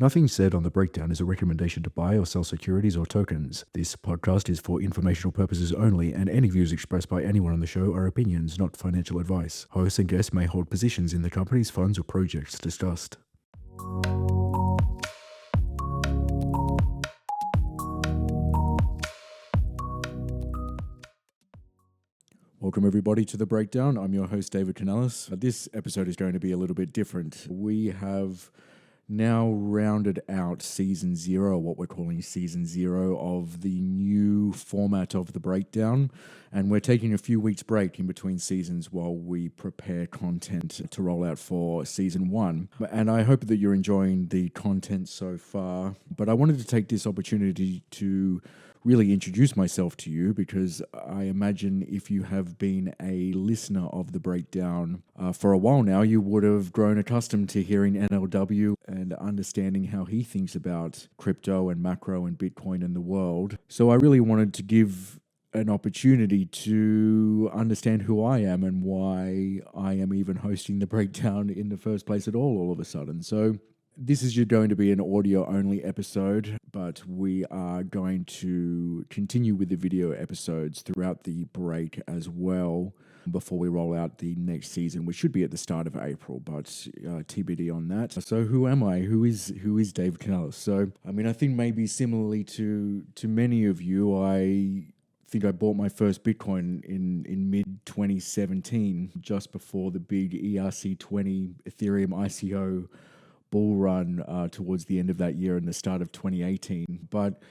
Nothing said on the breakdown is a recommendation to buy or sell securities or tokens. This podcast is for informational purposes only, and any views expressed by anyone on the show are opinions, not financial advice. Hosts and guests may hold positions in the company's funds or projects discussed. Welcome, everybody, to The Breakdown. I'm your host, David Canellis. This episode is going to be a little bit different. We have now rounded out season 0, what we're calling season 0 of the new format of The Breakdown. And we're taking a few weeks break in between seasons while we prepare content to roll out for season 1. And I hope that you're enjoying the content so far. But I wanted to take this opportunity to really introduce myself to you, because I imagine if you have been a listener of The Breakdown for a while now, you would have grown accustomed to hearing NLW and understanding how he thinks about crypto and macro and Bitcoin and the world. So I really wanted to give an opportunity to understand who I am and why I am even hosting The Breakdown in the first place at all of a sudden. So this is going to be an audio-only episode, but we are going to continue with the video episodes throughout the break as well before we roll out the next season, which should be at the start of April, but TBD on that. So who am I? Who is Dave Canellis? So, I think maybe similarly to many of you, I think I bought my first Bitcoin in mid-2017, just before the big ERC20 Ethereum ICO bull run towards the end of that year and the start of 2018. But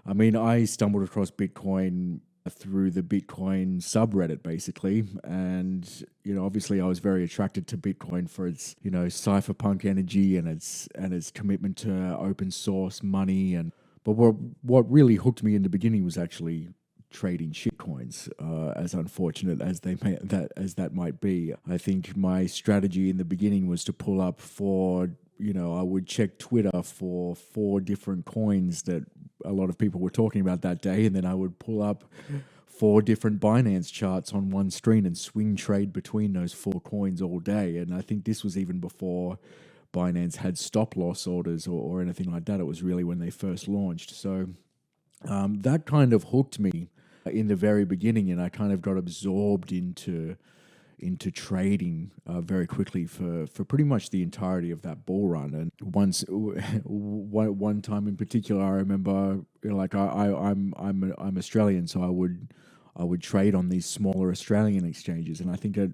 I stumbled across Bitcoin through the Bitcoin subreddit, basically. And, obviously I was very attracted to Bitcoin for its, cypherpunk energy and its commitment to open source money. But what really hooked me in the beginning was actually trading shitcoins, as unfortunate as that might be. I think my strategy in the beginning was to pull up I would check Twitter for 4 different coins that a lot of people were talking about that day, and then I would pull up 4 different Binance charts on one screen and swing trade between those 4 coins all day. And I think this was even before Binance had stop loss orders or anything like that. It was really when they first launched. So that kind of hooked me in the very beginning, and I kind of got absorbed into trading very quickly for pretty much the entirety of that bull run. And one time in particular, I remember, I'm Australian, so I would trade on these smaller Australian exchanges, and I think at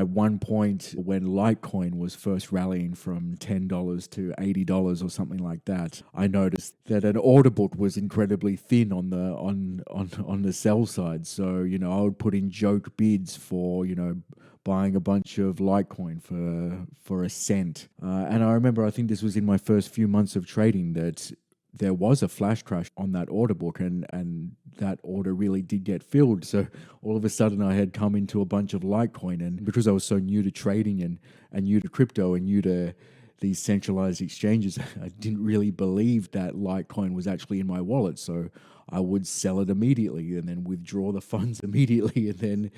one point when Litecoin was first rallying from $10 to $80 or something like that, I noticed that an order book was incredibly thin on the sell side. So, I would put in joke bids for, buying a bunch of Litecoin for a cent. And I remember, I think this was in my first few months of trading, that there was a flash crash on that order book, and that order really did get filled. So all of a sudden I had come into a bunch of Litecoin, and because I was so new to trading and new to crypto and new to these centralized exchanges, I didn't really believe that Litecoin was actually in my wallet. So I would sell it immediately and then withdraw the funds immediately, and then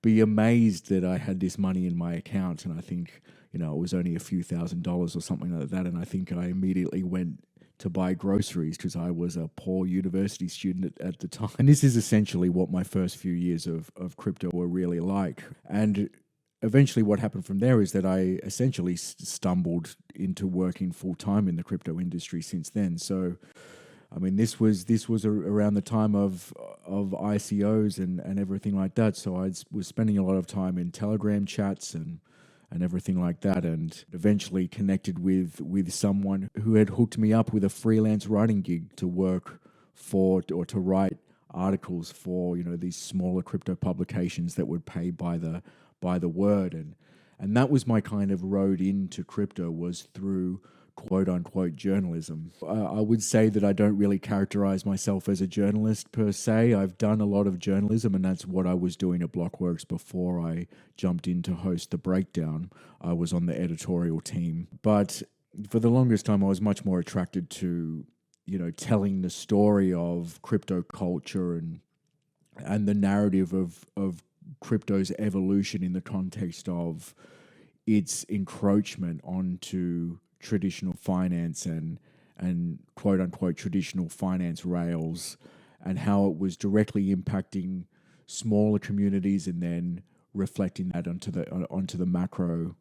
be amazed that I had this money in my account. And I think, it was only a few $1,000s or something like that. And I think I immediately went to buy groceries because I was a poor university student at the time. And this is essentially what my first few years of crypto were really like. And eventually what happened from there is that I essentially stumbled into working full-time in the crypto industry since then. So, this was around the time of ICOs and everything like that. So I was spending a lot of time in Telegram chats and everything like that, and eventually connected with someone who had hooked me up with a freelance writing gig to work for, or to write articles for, these smaller crypto publications that would pay by the word. And that was my kind of road into crypto, was through quote unquote journalism. I would say that I don't really characterize myself as a journalist per se. I've done a lot of journalism, and that's what I was doing at Blockworks before I jumped in to host The Breakdown. I was on the editorial team. But for the longest time, I was much more attracted to, telling the story of crypto culture and the narrative of crypto's evolution in the context of its encroachment onto traditional finance and and quote unquote traditional finance rails, and how it was directly impacting smaller communities and then reflecting that onto the macro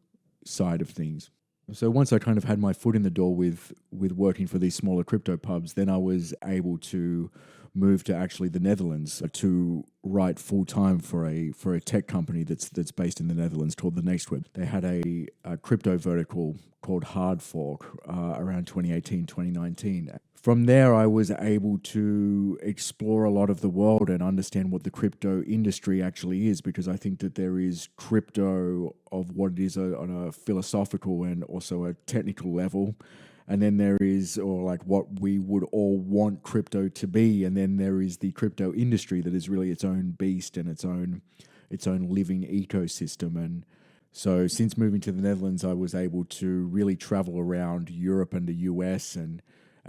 side of things. So once I kind of had my foot in the door with working for these smaller crypto pubs, then I was able to move to actually the Netherlands to write full time for a tech company that's based in the Netherlands called the NextWeb. They had a crypto vertical called Hard Fork around 2018, 2019. From there, I was able to explore a lot of the world and understand what the crypto industry actually is, because I think that there is crypto of what it is on a philosophical and also a technical level. And then there is, or like what we would all want crypto to be. And then there is the crypto industry that is really its own beast and its own living ecosystem. And so since moving to the Netherlands, I was able to really travel around Europe and the US and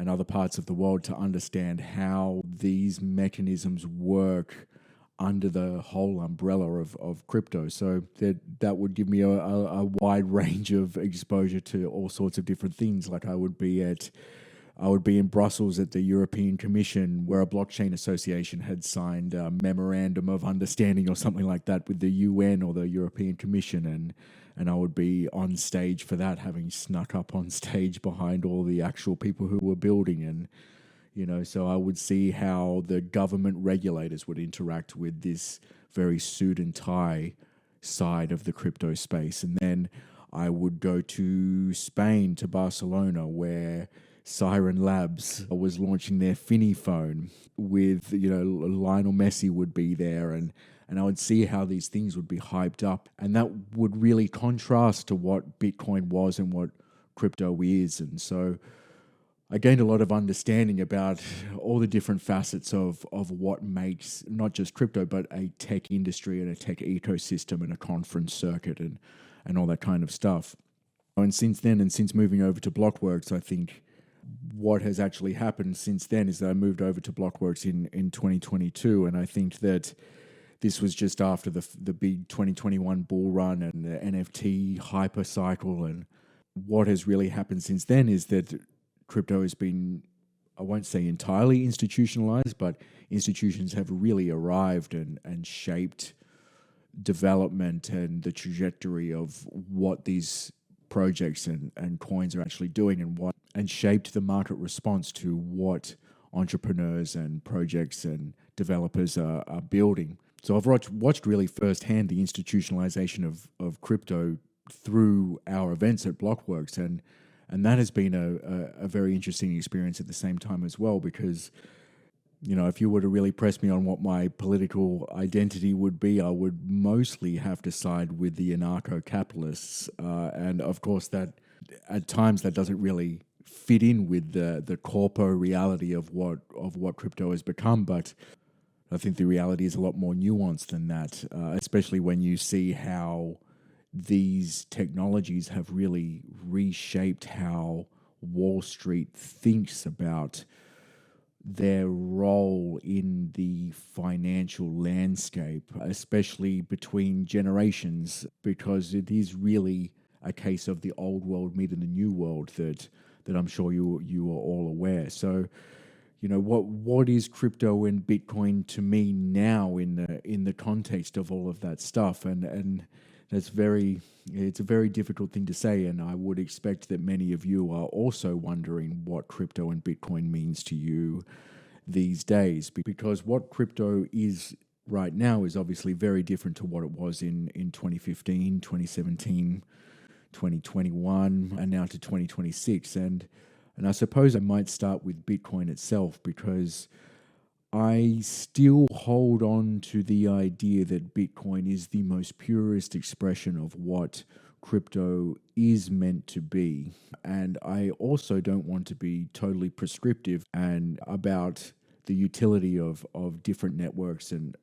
other parts of the world to understand how these mechanisms work under the whole umbrella of crypto. So that would give me a wide range of exposure to all sorts of different things. Like I would be in Brussels at the European Commission, where a blockchain association had signed a memorandum of understanding or something like that with the UN or the European Commission, and I would be on stage for that, having snuck up on stage behind all the actual people who were building. And so I would see how the government regulators would interact with this very suit and tie side of the crypto space. And then I would go to Spain, to Barcelona, where Siren Labs was launching their Finny phone with, Lionel Messi would be there, and I would see how these things would be hyped up. And that would really contrast to what Bitcoin was and what crypto is. And so I gained a lot of understanding about all the different facets of what makes not just crypto, but a tech industry and a tech ecosystem and a conference circuit and all that kind of stuff. And since then, and since moving over to Blockworks, I think what has actually happened since then is that I moved over to Blockworks in 2022, and I think that this was just after the big 2021 bull run and the NFT hyper cycle. And what has really happened since then is that crypto has been, I won't say entirely institutionalized, but institutions have really arrived and shaped development and the trajectory of what these projects and coins are actually doing, and shaped the market response to what entrepreneurs and projects and developers are building. So I've watched really firsthand the institutionalization of crypto through our events at Blockworks, and that has been a very interesting experience at the same time as well, because if you were to really press me on what my political identity would be, I would mostly have to side with the anarcho-capitalists. And of course, that at times that doesn't really fit in with the corpo reality of what crypto has become. But I think the reality is a lot more nuanced than that, especially when you see how these technologies have really reshaped how Wall Street thinks about their role in the financial landscape, especially between generations, because it is really a case of the old world meeting the new world that I'm sure you are all aware. So, what is crypto and Bitcoin to me now in the context of all of that stuff, and it's a very difficult thing to say, and I would expect that many of you are also wondering what crypto and Bitcoin means to you these days, because what crypto is right now is obviously very different to what it was in 2015, 2017, 2021, and now to 2026. And I suppose I might start with Bitcoin itself, because I still hold on to the idea that Bitcoin is the most purest expression of what crypto is meant to be. And I also don't want to be totally prescriptive and about the utility of different networks and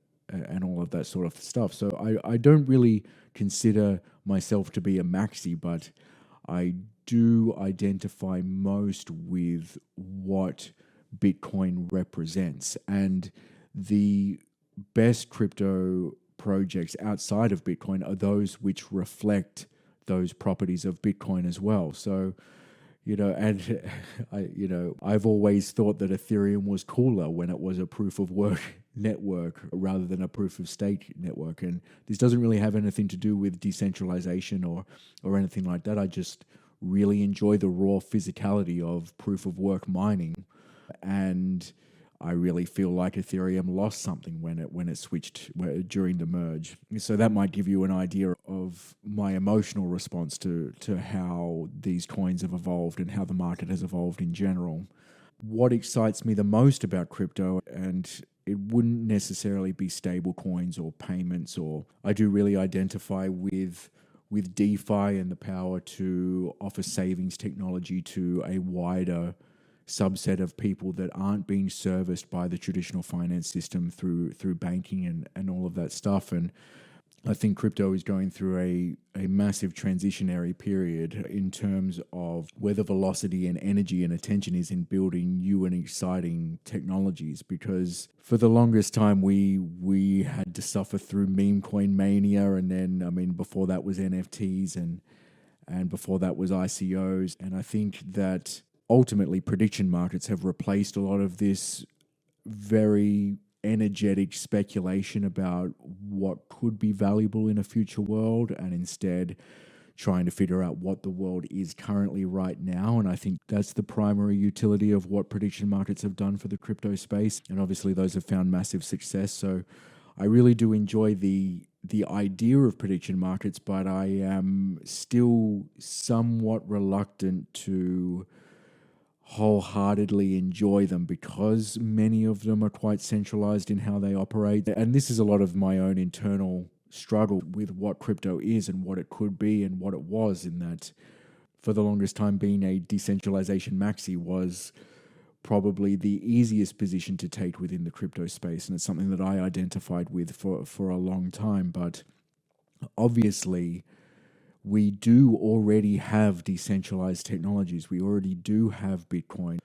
all of that sort of stuff. So I don't really consider myself to be a maxi, but I do identify most with what Bitcoin represents. And the best crypto projects outside of Bitcoin are those which reflect those properties of Bitcoin as well. So, And I've always thought that Ethereum was cooler when it was a proof of work network rather than a proof of stake network. And this doesn't really have anything to do with decentralization or anything like that. I just really enjoy the raw physicality of proof of work mining. And I really feel like Ethereum lost something when it switched during the merge. So that might give you an idea of my emotional response to how these coins have evolved and how the market has evolved in general. What excites me the most about crypto, and it wouldn't necessarily be stable coins or payments, or I do really identify with DeFi and the power to offer savings technology to a wider subset of people that aren't being serviced by the traditional finance system through banking and all of that stuff. And I think crypto is going through a massive transitionary period in terms of where the velocity and energy and attention is in building new and exciting technologies. Because for the longest time, we had to suffer through meme coin mania, and then, before that was NFTs, and before that was ICOs. And I think that ultimately prediction markets have replaced a lot of this very energetic speculation about what could be valuable in a future world, and instead trying to figure out what the world is currently right now. And I think that's the primary utility of what prediction markets have done for the crypto space. And obviously those have found massive success. So I really do enjoy the idea of prediction markets, but I am still somewhat reluctant to wholeheartedly enjoy them because many of them are quite centralized in how they operate. And this is a lot of my own internal struggle with what crypto is and what it could be and what it was, in that for the longest time being a decentralization maxi was probably the easiest position to take within the crypto space. And it's something that I identified with for a long time. But obviously, we do already have decentralized technologies. We already do have Bitcoin.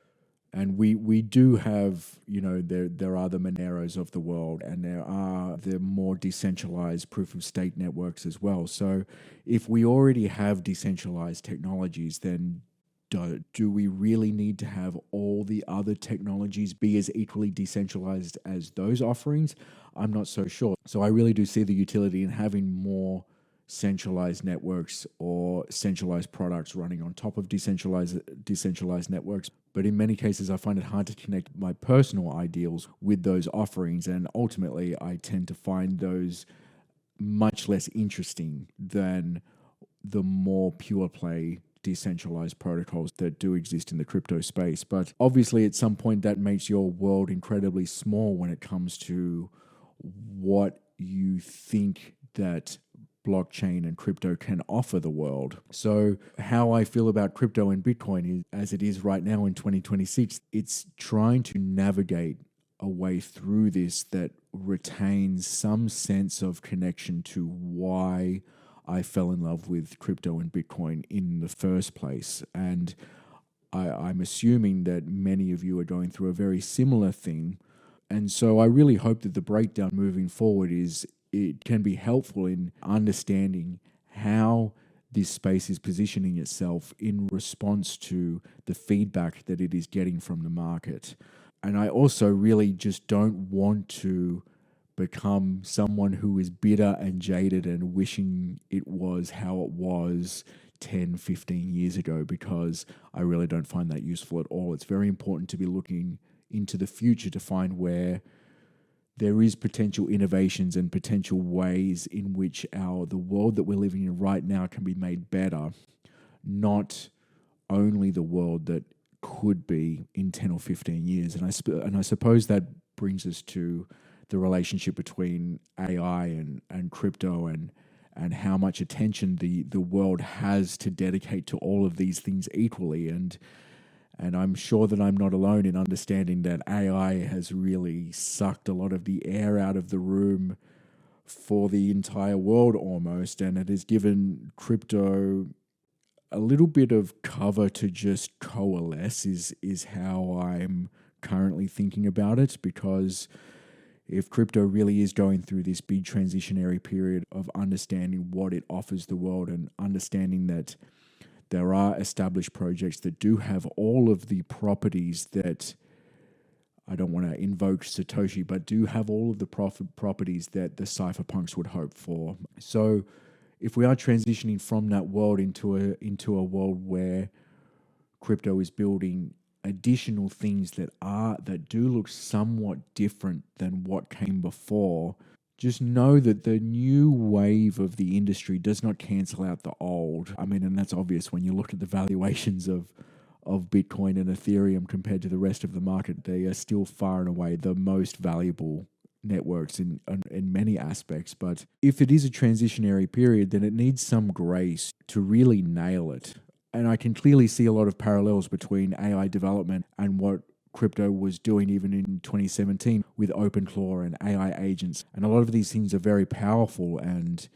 And we do have, there are the Moneros of the world, and there are the more decentralized proof of stake networks as well. So if we already have decentralized technologies, then do we really need to have all the other technologies be as equally decentralized as those offerings? I'm not so sure. So I really do see the utility in having more centralized networks or centralized products running on top of decentralized networks. But in many cases, I find it hard to connect my personal ideals with those offerings. And ultimately, I tend to find those much less interesting than the more pure play decentralized protocols that do exist in the crypto space. But obviously, at some point, that makes your world incredibly small when it comes to what you think that blockchain and crypto can offer the world. So how I feel about crypto and Bitcoin is, as it is right now in 2026, it's trying to navigate a way through this that retains some sense of connection to why I fell in love with crypto and Bitcoin in the first place. And I'm assuming that many of you are going through a very similar thing. And so I really hope that the breakdown moving forward it can be helpful in understanding how this space is positioning itself in response to the feedback that it is getting from the market. And I also really just don't want to become someone who is bitter and jaded and wishing it was how it was 10, 15 years ago, because I really don't find that useful at all. It's very important to be looking into the future to find where there is potential innovations and potential ways in which the world that we're living in right now can be made better, not only the world that could be in 10 or 15 years. And I suppose that brings us to the relationship between AI and crypto, and how much attention the world has to dedicate to all of these things equally. And I'm sure that I'm not alone in understanding that AI has really sucked a lot of the air out of the room for the entire world almost, and it has given crypto a little bit of cover to just coalesce is how I'm currently thinking about it. Because if crypto really is going through this big transitionary period of understanding what it offers the world and understanding that there are established projects that do have all of the properties that, I don't want to invoke Satoshi, but do have all of the properties that the cypherpunks would hope for. So if we are transitioning from that world into a world where crypto is building additional things that do look somewhat different than what came before, just know that the new wave of the industry does not cancel out the old. I mean, and that's obvious when you look at the valuations of Bitcoin and Ethereum compared to the rest of the market. They are still far and away the most valuable networks in many aspects. But if it is a transitionary period, then it needs some grace to really nail it. And I can clearly see a lot of parallels between AI development and what crypto was doing even in 2017 with OpenClaw and AI agents. And a lot of these things are very powerful and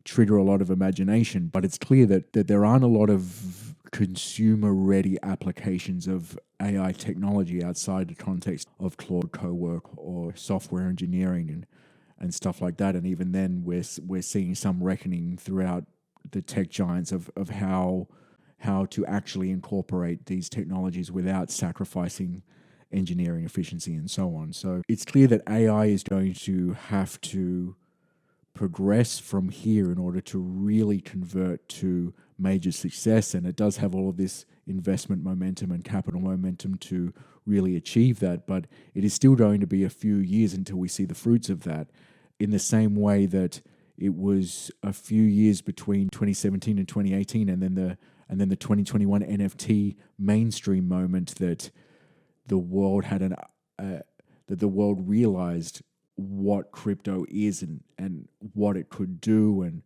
trigger a lot of imagination. But it's clear that there aren't a lot of consumer-ready applications of AI technology outside the context of Claude Cowork or software engineering and stuff like that. And even then, we're seeing some reckoning throughout the tech giants of how to actually incorporate these technologies without sacrificing engineering efficiency and so on. So it's clear that AI is going to have to progress from here in order to really convert to major success. And it does have all of this investment momentum and capital momentum to really achieve that. But it is still going to be a few years until we see the fruits of that, in the same way that it was a few years between 2017 and 2018, and then the 2021 NFT mainstream moment that the world had that the world realized what crypto is and what it could do and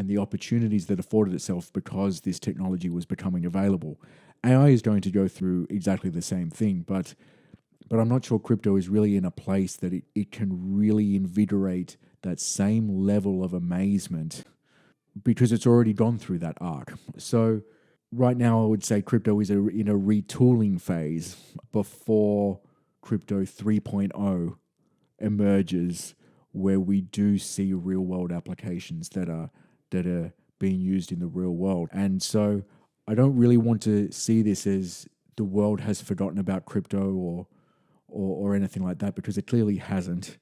the opportunities that afforded itself because this technology was becoming available. AI is going to go through exactly the same thing, but I'm not sure crypto is really in a place that it can really invigorate that same level of amazement because it's already gone through that arc. So right now I would say crypto is in a retooling phase before crypto 3.0 emerges, where we do see real world applications that are being used in the real world. And so I don't really want to see this as the world has forgotten about crypto or anything like that, because it clearly hasn't.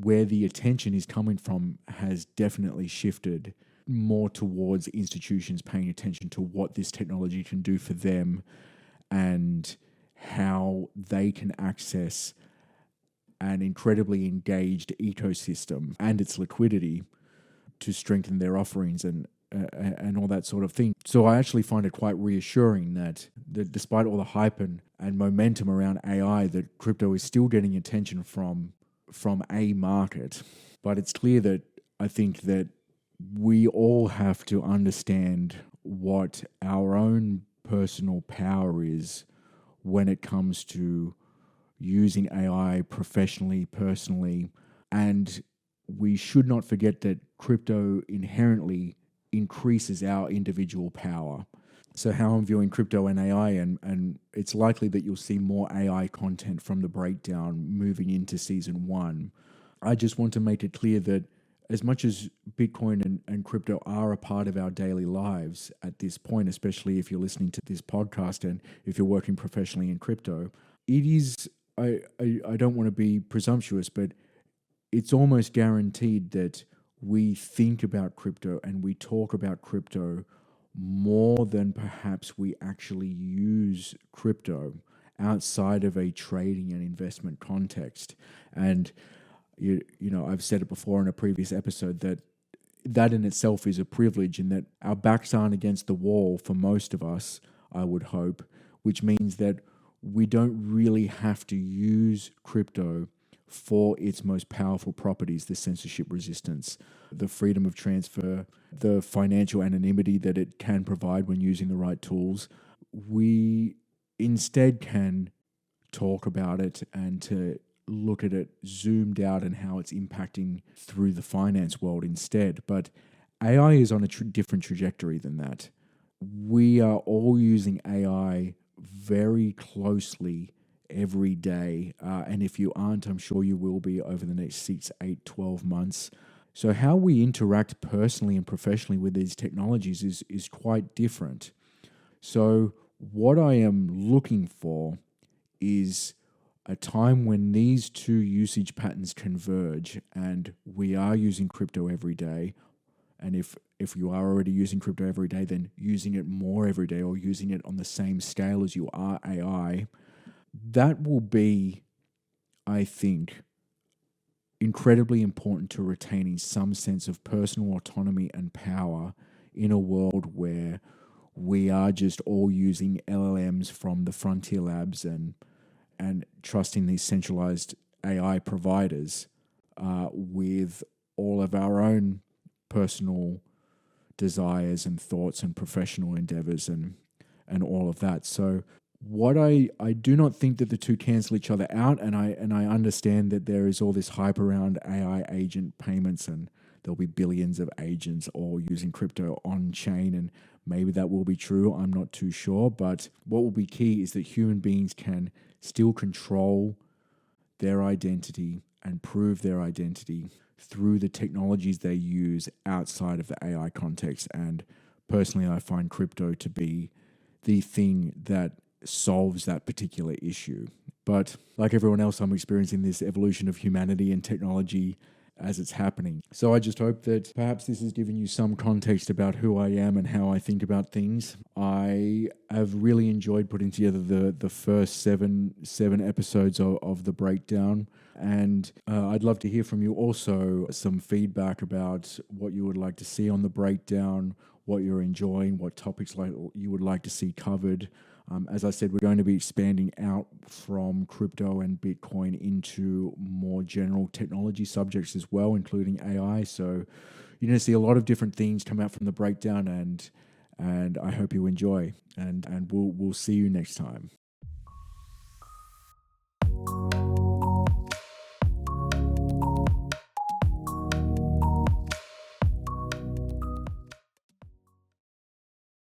Where the attention is coming from has definitely shifted more towards institutions paying attention to what this technology can do for them and how they can access an incredibly engaged ecosystem and its liquidity to strengthen their offerings and all that sort of thing. So I actually find it quite reassuring that despite all the hype and momentum around AI, that crypto is still getting attention from a market. But it's clear that I think that we all have to understand what our own personal power is when it comes to using AI professionally, personally, and we should not forget that crypto inherently increases our individual power. So how I'm viewing crypto and AI, and it's likely that you'll see more AI content from the breakdown moving into season 1. I just want to make it clear that as much as Bitcoin and crypto are a part of our daily lives at this point, especially if you're listening to this podcast and if you're working professionally in crypto, it is, I don't want to be presumptuous, but it's almost guaranteed that we think about crypto and we talk about crypto more than perhaps we actually use crypto outside of a trading and investment context. And you know, I've said it before in a previous episode that in itself is a privilege, in that our backs aren't against the wall for most of us, I would hope, which means that we don't really have to use crypto for its most powerful properties, the censorship resistance, the freedom of transfer, the financial anonymity that it can provide when using the right tools. We instead can talk about it and to look at it zoomed out and how it's impacting through the finance world instead. But AI is on a different trajectory than that. We are all using AI very closely every day. And if you aren't, I'm sure you will be over the next 6, 8, 12 months. So how we interact personally and professionally with these technologies is quite different. So what I am looking for is a time when these two usage patterns converge and we are using crypto every day. And if you are already using crypto every day, then using it more every day or using it on the same scale as you are AI, that will be, I think, incredibly important to retaining some sense of personal autonomy and power in a world where we are just all using LLMs from the frontier labs and trusting these centralized AI providers with all of our own personal desires and thoughts and professional endeavors and all of that. So what I do not think that the two cancel each other out, and I understand that there is all this hype around AI agent payments and there'll be billions of agents all using crypto on chain, and maybe that will be true. I'm not too sure, but what will be key is that human beings can still control their identity and prove their identity through the technologies they use outside of the AI context. And personally, I find crypto to be the thing that solves that particular issue. But like everyone else, I'm experiencing this evolution of humanity and technology as it's happening. So I just hope that perhaps this has given you some context about who I am and how I think about things. I have really enjoyed putting together the first seven episodes of the breakdown. And I'd love to hear from you also some feedback about what you would like to see on the breakdown, what you're enjoying, what topics you would like to see covered. As I said, we're going to be expanding out from crypto and Bitcoin into more general technology subjects as well, including AI. So you're going to see a lot of different things come out from the breakdown, and I hope you enjoy. And we'll see you next time.